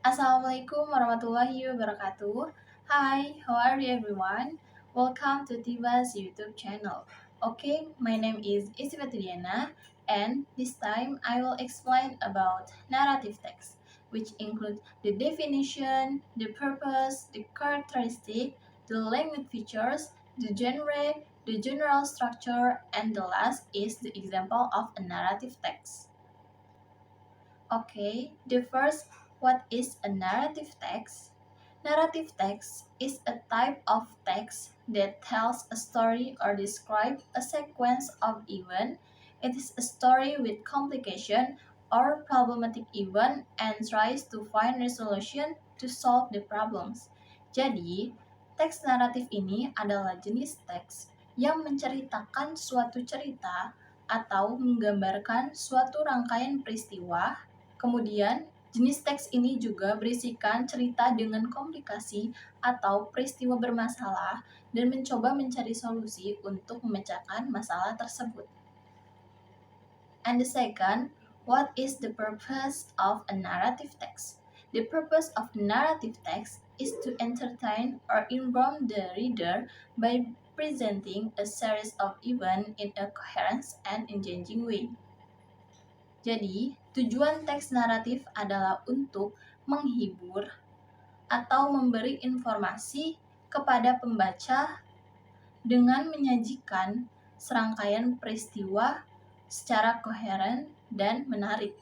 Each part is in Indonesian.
Assalamualaikum warahmatullahi wabarakatuh. Hi, how are you everyone? Welcome to Tiba's YouTube channel. Okay, my name is Isbatudiana and this time I will explain about narrative text, which include the definition, the purpose, the characteristic, the language features, the genre, the general structure, and the last is the example of a narrative text. Okay, the first, what is a narrative text? Narrative text is a type of text that tells a story or describes a sequence of events. It is a story with complication or problematic event and tries to find resolution to solve the problems. Jadi, teks naratif ini adalah jenis teks yang menceritakan suatu cerita atau menggambarkan suatu rangkaian peristiwa. Kemudian, jenis teks ini juga berisikan cerita dengan komplikasi atau peristiwa bermasalah dan mencoba mencari solusi untuk memecahkan masalah tersebut. And the second, what is the purpose of a narrative text? The purpose of narrative text is to entertain or inform the reader by presenting a series of events in a coherent and engaging way. Jadi, tujuan teks naratif adalah untuk menghibur atau memberi informasi kepada pembaca dengan menyajikan serangkaian peristiwa secara koheren dan menarik.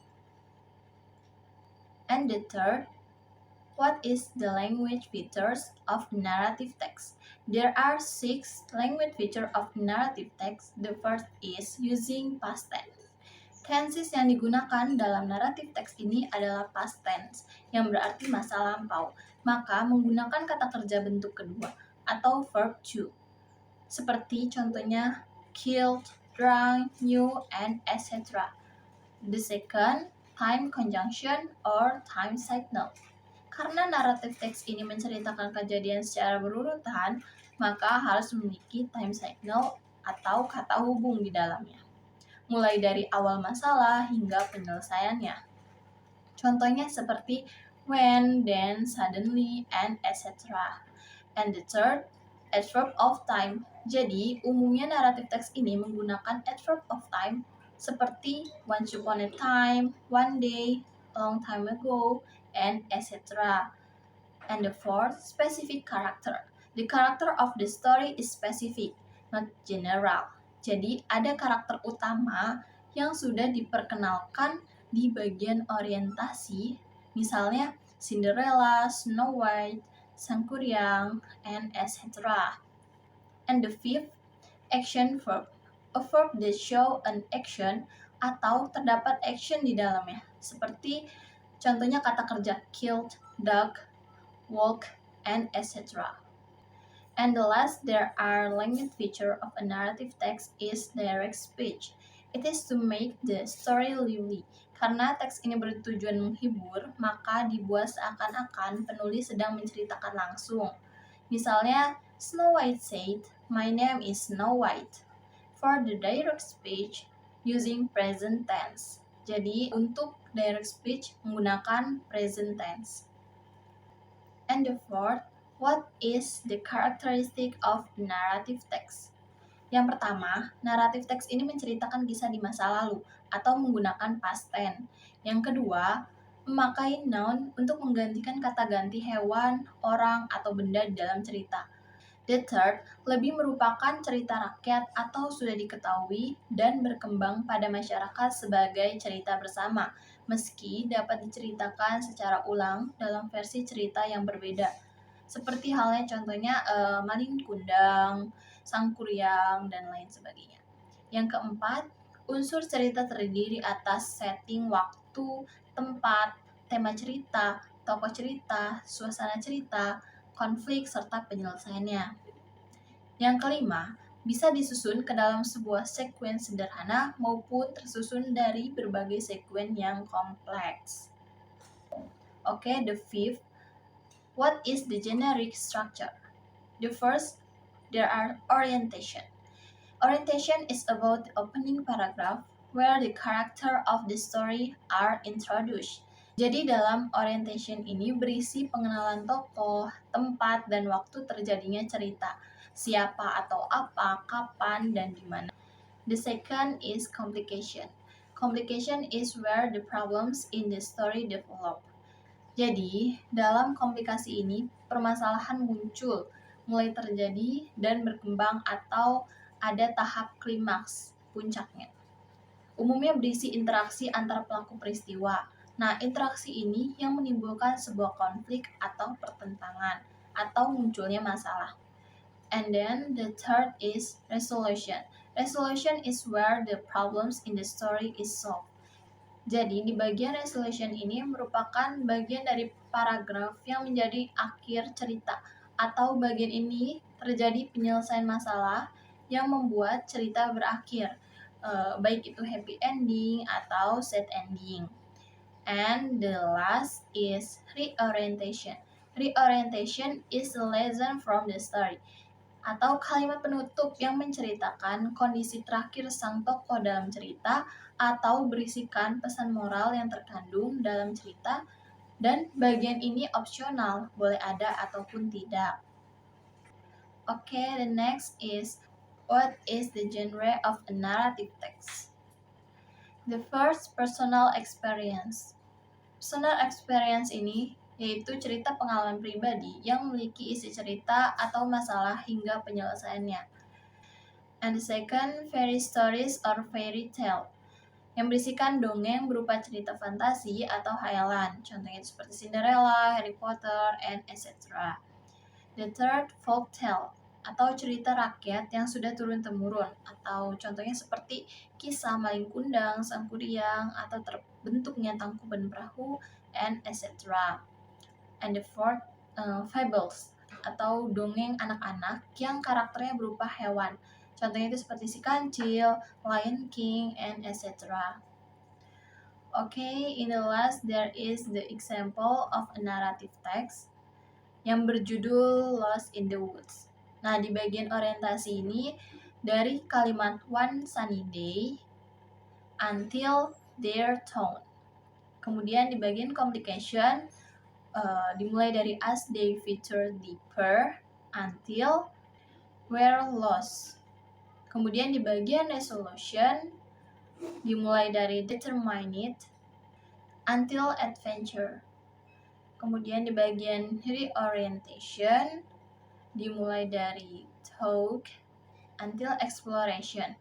And the third, what is the language features of narrative text? There are 6 language features of narrative text. The first is using past tense. Tenses yang digunakan dalam naratif teks ini adalah past tense, yang berarti masa lampau. Maka menggunakan kata kerja bentuk kedua atau verb to. Seperti contohnya killed, drowned, knew, and etc. The second, time conjunction or time signal. Karena naratif teks ini menceritakan kejadian secara berurutan, maka harus memiliki time signal atau kata hubung di dalamnya, mulai dari awal masalah hingga penyelesaiannya. Contohnya seperti when, then, suddenly, and etc. And the third, adverb of time. Jadi, umumnya naratif teks ini menggunakan adverb of time seperti once upon a time, one day, a long time ago, and etc. And the fourth, specific character. The character of the story is specific, not general. Jadi ada karakter utama yang sudah diperkenalkan di bagian orientasi, misalnya Cinderella, Snow White, Sangkuriang, and etc. And the fifth, action verb. A verb that show an action atau terdapat action di dalamnya, seperti contohnya kata kerja killed, dug, walk, and etc. And the last, there are language feature of a narrative text is direct speech. It is to make the story lively. Karena teks ini bertujuan menghibur, maka dibuat seakan-akan penulis sedang menceritakan langsung. Misalnya, Snow White said, "My name is Snow White." For the direct speech, using present tense. Jadi, untuk direct speech menggunakan present tense. And the fourth, what is the characteristic of narrative text? Yang pertama, naratif teks ini menceritakan kisah di masa lalu atau menggunakan past tense. Yang kedua, memakai noun untuk menggantikan kata ganti hewan, orang, atau benda di dalam cerita. The third, lebih merupakan cerita rakyat atau sudah diketahui dan berkembang pada masyarakat sebagai cerita bersama, meski dapat diceritakan secara ulang dalam versi cerita yang berbeda. Seperti halnya contohnya Malin Kundang, Sangkuriang, dan lain sebagainya. Yang keempat, unsur cerita terdiri atas setting waktu, tempat, tema cerita, tokoh cerita, suasana cerita, konflik, serta penyelesaiannya. Yang kelima, bisa disusun ke dalam sebuah sekuens sederhana maupun tersusun dari berbagai sekuens yang kompleks. Okay, the fifth, what is the generic structure? The first, there are orientation. Orientation is about the opening paragraph where the character of the story are introduced. Jadi dalam orientation ini berisi pengenalan tokoh, tempat, dan waktu terjadinya cerita. Siapa atau apa, kapan, dan di mana. The second is complication. Complication is where the problems in the story develop. Jadi, dalam komplikasi ini, permasalahan muncul, mulai terjadi dan berkembang atau ada tahap klimaks, puncaknya. Umumnya berisi interaksi antar pelaku peristiwa. Nah, interaksi ini yang menimbulkan sebuah konflik atau pertentangan atau munculnya masalah. And then the third is resolution. Resolution is where the problems in the story is solved. Jadi, di bagian resolution ini merupakan bagian dari paragraf yang menjadi akhir cerita, atau bagian ini terjadi penyelesaian masalah yang membuat cerita berakhir, baik itu happy ending atau sad ending. And the last is reorientation. Reorientation is a lesson from the story, atau kalimat penutup yang menceritakan kondisi terakhir sang tokoh dalam cerita atau berisikan pesan moral yang terkandung dalam cerita, dan bagian ini opsional, boleh ada ataupun tidak. Okay, the next is what is the genre of a narrative text? The first, personal experience. Personal experience ini yaitu cerita pengalaman pribadi yang memiliki isi cerita atau masalah hingga penyelesaiannya. And the second, fairy stories or fairy tale, yang berisikan dongeng berupa cerita fantasi atau hayalan, contohnya seperti Cinderella, Harry Potter, and etc. The third, folk tale, atau cerita rakyat yang sudah turun-temurun, atau contohnya seperti kisah Malin Kundang, Sang Kuryang, atau terbentuknya Tangkuban Perahu, and etc. And the fourth, fables, atau dongeng anak-anak yang karakternya berupa hewan, contohnya itu seperti Si Kancil, Lion King, and etc. Okay, in the last there is the example of a narrative text yang berjudul Lost in the Woods. Nah, di bagian orientasi ini dari kalimat one sunny day until their town. Kemudian di bagian complication dimulai dari as they feature deeper until we're lost. Kemudian di bagian resolution dimulai dari determined until adventure. Kemudian di bagian reorientation dimulai dari talk until exploration.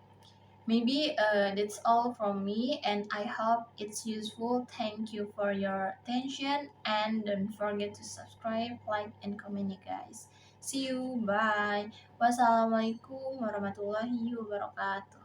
Maybe that's all from me, and I hope it's useful. Thank you for your attention, and don't forget to subscribe, like, and comment, guys. See you, bye. Wassalamualaikum warahmatullahi wabarakatuh.